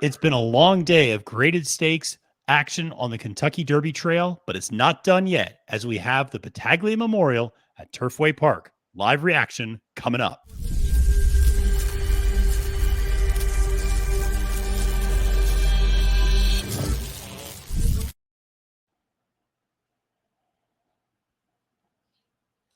It's been a long day of graded stakes action on the Kentucky Derby Trail, but it's not done yet as we have the Battaglia Memorial at Turfway Park. Live reaction coming up.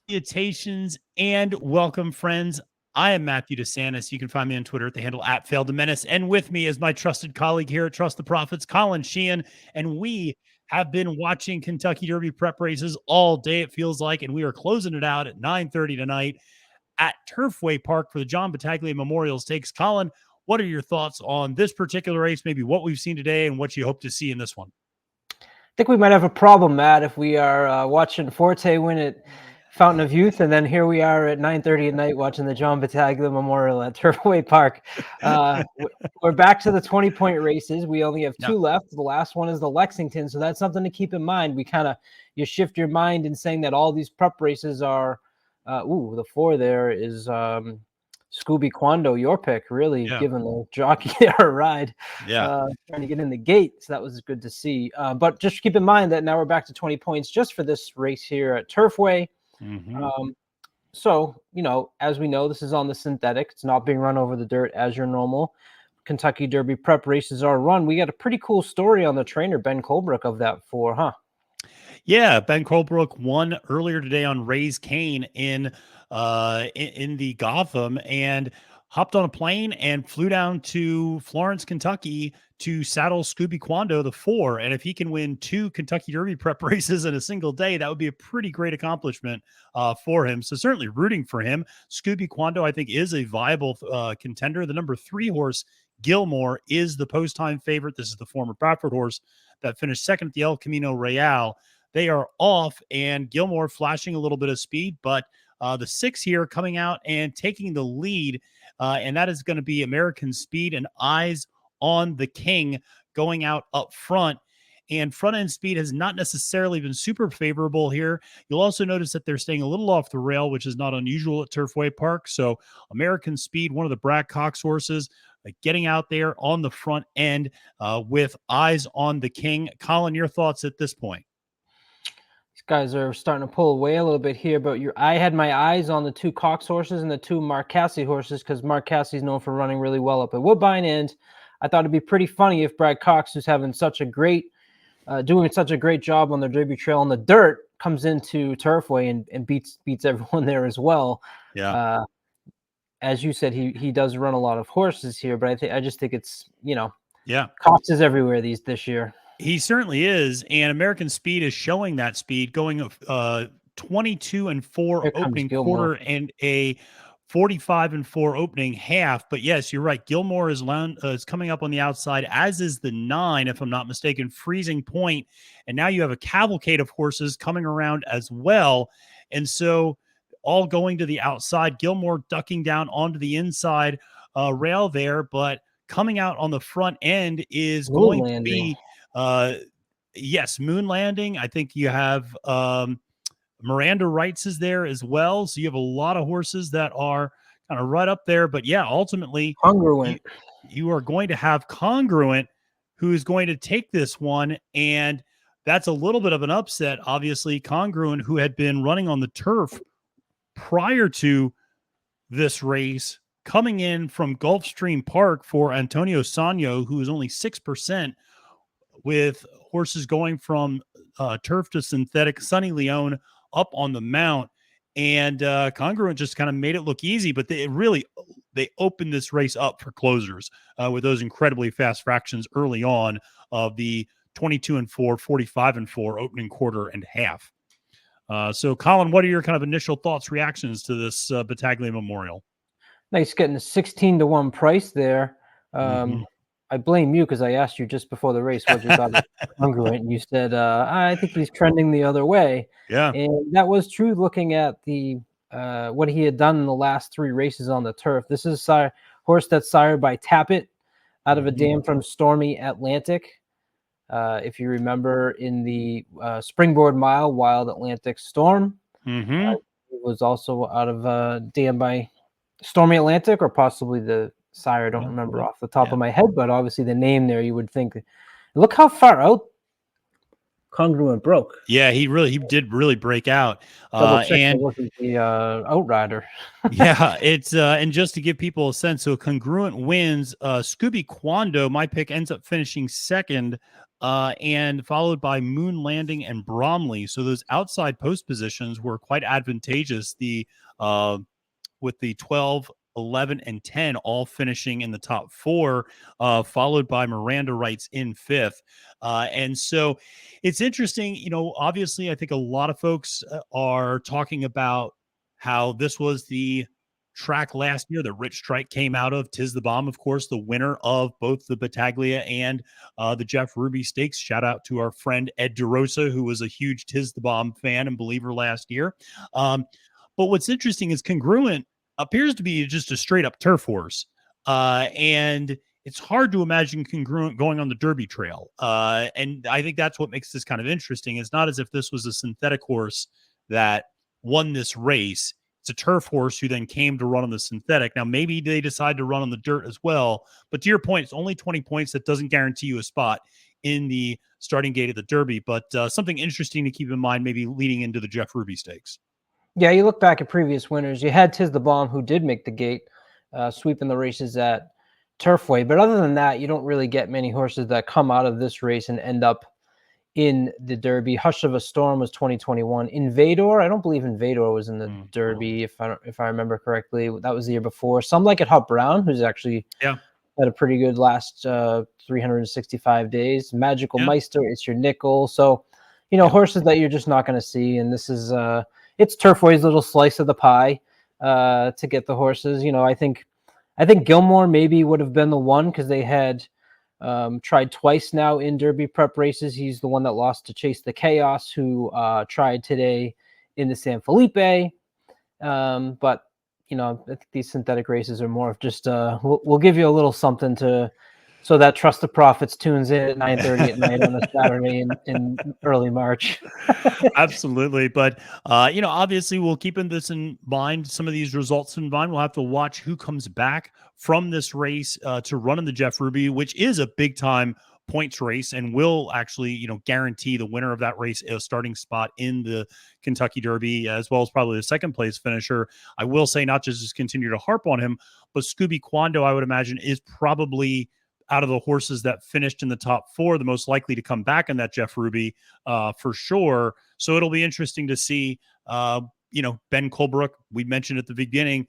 Salutations and welcome, friends. I am Matthew DeSantis. You can find me on Twitter at the handle @FailDeMenace. And with me is my trusted colleague here at Trust the Profits, Colin Sheehan. And we have been watching Kentucky Derby prep races all day, it feels like. And we are closing it out at 9:30 tonight at Turfway Park for the John Battaglia Memorial Stakes. Colin, what are your thoughts on this particular race, maybe what we've seen today and what you hope to see in this one? I think we might have a problem, Matt, if we are watching Forte win at Fountain of Youth, and then here we are at 9:30 at night watching the John Battaglia Memorial at Turfway Park. We're back to the 20-point races. We only have two left. The last one is the Lexington, so that's something to keep in mind. You shift your mind in saying that all these prep races are the 4 there is Scooby Quando, your pick, really giving the jockey a ride, trying to get in the gate. So that was good to see. But just keep in mind that now we're back to 20 points just for this race here at Turfway. So, as we know, this is on the synthetic. It's not being run over the dirt as your normal Kentucky Derby prep races are run. We got a pretty cool story on the trainer, Ben Colebrook, of that 4, huh? Yeah, Ben Colebrook won earlier today on Raise Cane in the Gotham and hopped on a plane and flew down to Florence, Kentucky to saddle Scooby Quando, the 4. And if he can win 2 Kentucky Derby prep races in a single day, that would be a pretty great accomplishment for him. So certainly rooting for him. Scooby Quando, I think, is a viable contender. The number 3 horse, Gilmore, is the post-time favorite. This is the former Bradford horse that finished second at the El Camino Real. They are off, and Gilmore flashing a little bit of speed, but the 6 here coming out and taking the lead, and that is going to be American Speed and Eyes on the King going out up front. And front-end speed has not necessarily been super favorable here. You'll also notice that they're staying a little off the rail, which is not unusual at Turfway Park. So American Speed, one of the Brad Cox horses, getting out there on the front end with Eyes on the King. Colin, your thoughts at this point? Guys are starting to pull away a little bit here, but I had my eyes on the 2 Cox horses and the 2 Mark Casse horses because Mark Casse is known for running really well up at Woodbine, and I thought it'd be pretty funny if Brad Cox, who's having such a great, doing such a great job on the Derby Trail on the dirt, comes into Turfway and beats everyone there as well. Yeah. As you said, he does run a lot of horses here, but I just think it's Cox is everywhere this year. He certainly is, and American Speed is showing that speed, going 22-4 opening quarter and a 45-4 opening half. But yes, you're right. Gilmore is coming up on the outside, as is the 9, if I'm not mistaken, Freezing Point. And now you have a cavalcade of horses coming around as well. And so all going to the outside, Gilmore ducking down onto the inside rail there, but coming out on the front end is going to be Moon Landing. I think you have Miranda Wrights is there as well. So you have a lot of horses that are kind of right up there. But yeah, ultimately, Congruent. You are going to have Congruent, who is going to take this one. And that's a little bit of an upset. Obviously, Congruent, who had been running on the turf prior to this race, coming in from Gulfstream Park for Antonio Sanyo, who is only 6%, with horses going from turf to synthetic. Sonny Leone up on the mount, and Congruent just kind of made it look easy, but they opened this race up for closers with those incredibly fast fractions early on of the 22-4, 45-4 opening quarter and half. So Colin, what are your kind of initial thoughts, reactions to this Battaglia Memorial? Nice getting a 16-1 price there. I blame you because I asked you just before the race what you thought of Congruent, and you said, I think he's trending the other way. Yeah. And that was true looking at the what he had done in the last 3 races on the turf. This is a horse that's sired by Tappet out of a dam from Stormy Atlantic. If you remember in the Springboard Mile, Wild Atlantic Storm, it was also out of a dam by Stormy Atlantic, or possibly the sire I don't remember off the top Yeah. of my head, but obviously the name there, you would think. Look how far out Congruent broke. Yeah, he did really break out. Double check that And wasn't the outrider. yeah, it's and just to give people a sense, so Congruent wins. Scooby Quando, my pick, ends up finishing second, and followed by Moon Landing and Bromley. So those outside post positions were quite advantageous. The with the 12, 11, and 10 all finishing in the top four, followed by Miranda Wrights in fifth. And so it's interesting, obviously, I think a lot of folks are talking about how this was the track last year that Rich Strike came out of. Tis the Bomb, of course, the winner of both the Battaglia and the Jeff Ruby Stakes. Shout out to our friend Ed DeRosa, who was a huge Tis the Bomb fan and believer last year. But what's interesting is Congruent appears to be just a straight up turf horse. And it's hard to imagine Congruent going on the Derby trail. And I think that's what makes this kind of interesting. It's not as if this was a synthetic horse that won this race. It's a turf horse who then came to run on the synthetic. Now, maybe they decide to run on the dirt as well. But to your point, it's only 20 points. That doesn't guarantee you a spot in the starting gate of the Derby. But something interesting to keep in mind, maybe leading into the Jeff Ruby Stakes. Yeah, you look back at previous winners. You had Tis the Bomb, who did make the gate, sweeping the races at Turfway. But other than that, you don't really get many horses that come out of this race and end up in the Derby. Hush of a Storm was 2021. Invador, I don't believe Invador was in the Derby, if I remember correctly. That was the year before. Some Like It Hot Brown, who's actually had a pretty good last 365 days. Magical Meister, It's Your Nickel. So, horses that you're just not going to see. And this is it's Turfway's little slice of the pie to get the horses. I think Gilmore maybe would have been the one, because they had tried twice now in Derby prep races. He's the one that lost to Chase the Chaos, who tried today in the San Felipe. But I think these synthetic races are more of just we'll give you a little something so that Trust the Profits tunes in at 9:30 at night on a Saturday in early March. Absolutely. But, obviously we'll keep this in mind, some of these results in mind. We'll have to watch who comes back from this race to run in the Jeff Ruby, which is a big time points race and will actually, guarantee the winner of that race a starting spot in the Kentucky Derby, as well as probably the second place finisher. I will say, not just continue to harp on him, but Scooby Quando, I would imagine, is probably out of the horses that finished in the top four, the most likely to come back in that Jeff Ruby for sure. So it'll be interesting to see, Ben Colebrook, we mentioned at the beginning,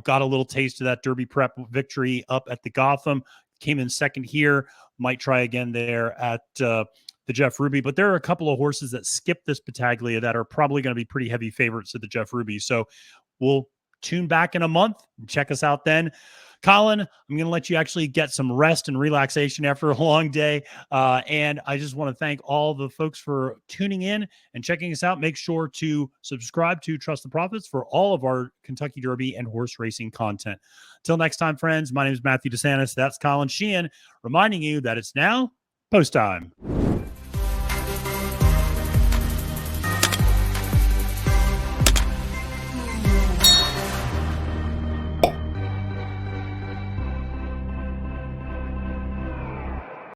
got a little taste of that Derby prep victory up at the Gotham, came in second here, might try again there at the Jeff Ruby. But there are a couple of horses that skipped this Battaglia that are probably going to be pretty heavy favorites at the Jeff Ruby. So we'll tune back in a month and check us out then. Colin, I'm going to let you actually get some rest and relaxation after a long day. And I just want to thank all the folks for tuning in and checking us out. Make sure to subscribe to Trust the Profits for all of our Kentucky Derby and horse racing content. Till next time, friends, my name is Matthew DeSantis. That's Colin Sheehan, reminding you that it's now post time.